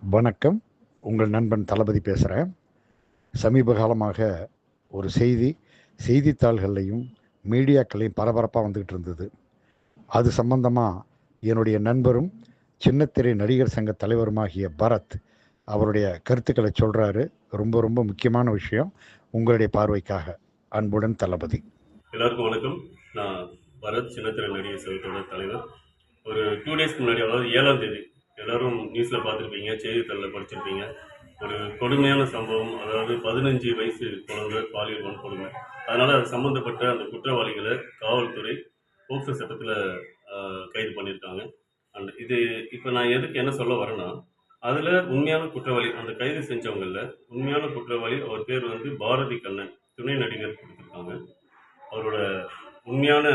வணக்கம். உங்கள் நண்பன் தளபதி பேசுகிறேன். சமீப காலமாக ஒரு செய்தித்தாள்கள்லையும் மீடியாக்கள்லையும் பரபரப்பாக வந்துக்கிட்டு இருந்தது. அது சம்பந்தமாக என்னுடைய நண்பரும் சின்னத்திரை நடிகர் சங்க தலைவருமாகிய பரத் அவருடைய கருத்துக்களை சொல்கிறாரு. ரொம்ப ரொம்ப முக்கியமான விஷயம். உங்களுடைய பார்வைக்காக அன்புடன் தளபதி. எல்லாருக்கும் வணக்கம். நான் பரத், சின்னத்திரை நடிகர் சங்கத்தோட தலைவர். ஒரு 2 டேஸ்க்கு முன்னாடி, அதாவது 7ஆம் தேதி, எல்லாரும் நியூஸில் பார்த்துருப்பீங்க, செய்தித்தாளில் படிச்சிருப்பீங்க. ஒரு கொடுமையான சம்பவம், அதாவது 15 வயசு குழந்தை பாலியல் வன்கொடுமை. அதனால் அது சம்மந்தப்பட்ட அந்த குற்றவாளிகளை காவல்துறை போக்சோ சட்டத்தில் கைது பண்ணியிருக்காங்க. அண்ட் இது இப்போ நான் எதுக்கு என்ன சொல்ல வரேன்னா, அதில் உண்மையான குற்றவாளி, அந்த கைது செஞ்சவங்களில் உண்மையான குற்றவாளி, அவர் பேர் வந்து பாரதி கண்ணன், துணை நடிகர் கொடுத்துருக்காங்க. அவரோட உண்மையான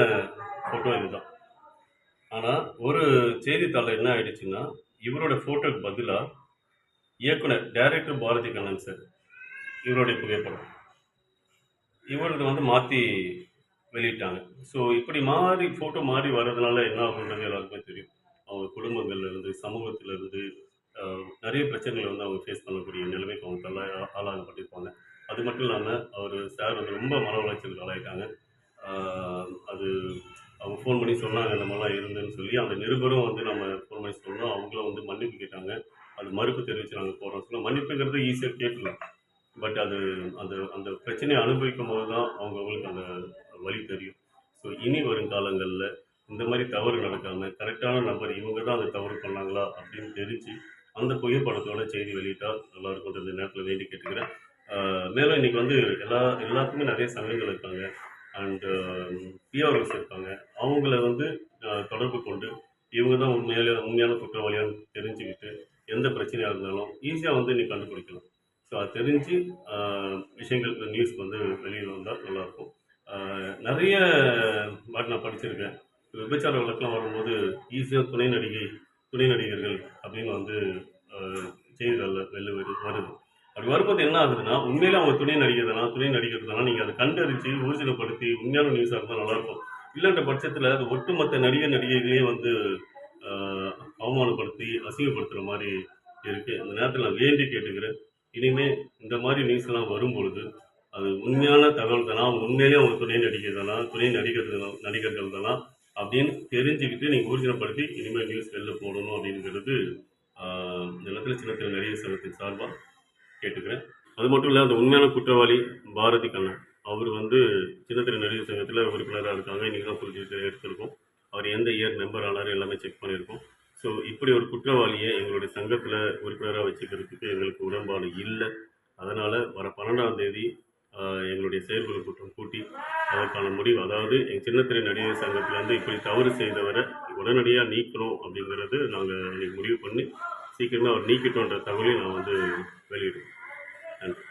ஃபோட்டோ இதுதான். ஆனால் ஒரு செய்தித்தாளில் என்ன ஆயிடுச்சுன்னா, இவரோட ஃபோட்டோக்கு பதிலாக இயக்குனர் டைரக்டர் பாரதி கண்ணன் சார், இவருடைய புகைப்படம், இவரது வந்து மாற்றி வெளியிட்டாங்க. ஸோ இப்படி ஃபோட்டோ மாறி வர்றதுனால என்ன ஆகுன்றது எல்லாருக்குமே தெரியும். அவங்க குடும்பங்கள்லேருந்து, சமூகத்திலேருந்து நிறைய பிரச்சனைகளை வந்து அவங்க ஃபேஸ் பண்ணக்கூடிய நிலைமைக்கு அவங்க ஆளாகப்பட்டிருப்பாங்க. அது மட்டும் இல்லாமல் சார் வந்து ரொம்ப மன உளைச்சலுக்கு ஆளாயிட்டாங்க. அது அவங்க ஃபோன் பண்ணி சொன்னாங்க, இந்த மாதிரிலாம் இருந்துன்னு சொல்லி. அந்த நிருபரும் வந்து நம்ம ஃபோன் பண்ணி சொன்னோம். அவங்களும் வந்து மன்னிப்பு கேட்டாங்க. அது மறுப்பு தெரிவித்து நாங்கள் போகிறோம் சொல்ல. மன்னிப்புங்கிறது ஈஸியாக கேட்கலாம். பட் அது அந்த அந்த பிரச்சனையை அனுபவிக்கும் போது தான் அவங்களுக்கு அந்த வழி தெரியும். ஸோ இனி வரும் காலங்களில் இந்த மாதிரி தவறு நடக்காமல் கரெக்டான நபர் இவங்க தான் அந்த தவறு பண்ணாங்களா அப்படின்னு தெரிஞ்சு அந்த புகைப்படத்தோட செய்தி வெளியிட்டால் நல்லா இருக்கும். இந்த நேரத்தில் வேண்டி கேட்டுக்கிறேன். மேலும் இன்னைக்கு வந்து எல்லாத்துக்குமே நிறைய சங்கங்கள் இருக்காங்க. அண்டு பிஆர்ஓஸ் இருக்காங்க. அவங்கள வந்து தொடர்பு கொண்டு இவங்க தான் உண்மையான குற்றவாளியாக தெரிஞ்சுக்கிட்டு எந்த பிரச்சனையாக இருந்தாலும் ஈஸியாக வந்து இன்னைக்கு கண்டுபிடிக்கலாம். ஸோ அது தெரிஞ்சு விஷயங்கள் நியூஸ்க்கு வந்து வெளியில் வந்தால் நல்லாயிருக்கும். நிறைய நான் படிச்சிருக்கேன். விபச்சார வழக்கெலாம் வரும்போது ஈஸியாக துணை நடிகர்கள் அப்படின்னு வந்து செய்திகளில் வருது. அப்படி வரும்போது என்ன ஆகுதுன்னா, உண்மையிலே அவங்க துணை நடிகர் தானா நீங்கள் அதை கண்டறிஞ்சு ஊர்ஜிதப்படுத்தி உண்மையான நியூஸாக இருந்தால் நல்லாயிருக்கும். இல்லைன்ற பட்சத்தில் அது ஒட்டுமொத்த நடிகைகளே வந்து அவமானப்படுத்தி அசிங்கப்படுத்துகிற மாதிரி இருக்குது. அந்த நேரத்தில் நான் வேண்டி கேட்டுக்கிறேன், இனிமேல் இந்த மாதிரி நியூஸ்லாம் வரும்பொழுது அது உண்மையான தகவல் தானா, அவங்க உண்மையிலேயே அவங்க துணை நடிகர்கள் தானா அப்படின்னு தெரிஞ்சுக்கிட்டு நீங்கள் ஊர்ஜிதப்படுத்தி இனிமேல் நியூஸ் வெளில போடணும் அப்படிங்கிறது இந்த நேரத்தில் சின்னத்திரை நடிகர் சங்கத்தின் சார்பாக கேட்டுக்கிறேன். அது மட்டும் இல்லை, அந்த உண்மையான குற்றவாளி பாரதி கண்ணன், அவர் வந்து சின்னத்திரை நடிகர் சங்கத்தில் உறுப்பினராக இருக்காங்க. இன்றைக்கி தான் புரிஞ்சுட்டு எடுத்திருக்கோம். அவர் எந்த இயர் மெம்பர் ஆனார் எல்லாமே செக் பண்ணியிருக்கோம். ஸோ இப்படி ஒரு குற்றவாளியை எங்களுடைய சங்கத்தில் உறுப்பினராக வச்சுக்கிறதுக்கு எங்களுக்கு உடன்பாடு இல்லை. அதனால் வர 12ஆம் தேதி எங்களுடைய செயற்குழு கூட்டம் கூட்டி அதற்கான முடிவு, அதாவது எங்கள் சின்னத்திரை நடிகர் சங்கத்திலேருந்து இப்படி தவறு செய்தவரை உடனடியாக நீக்கணும் அப்படிங்கிறது நாங்கள் இன்னைக்கு முடிவு பண்ணி சீக்கிரமாக அவர் நீக்கிட்டோன்ற தகவலையும் நான் வந்து வெளியிடுவேன். நன்றி.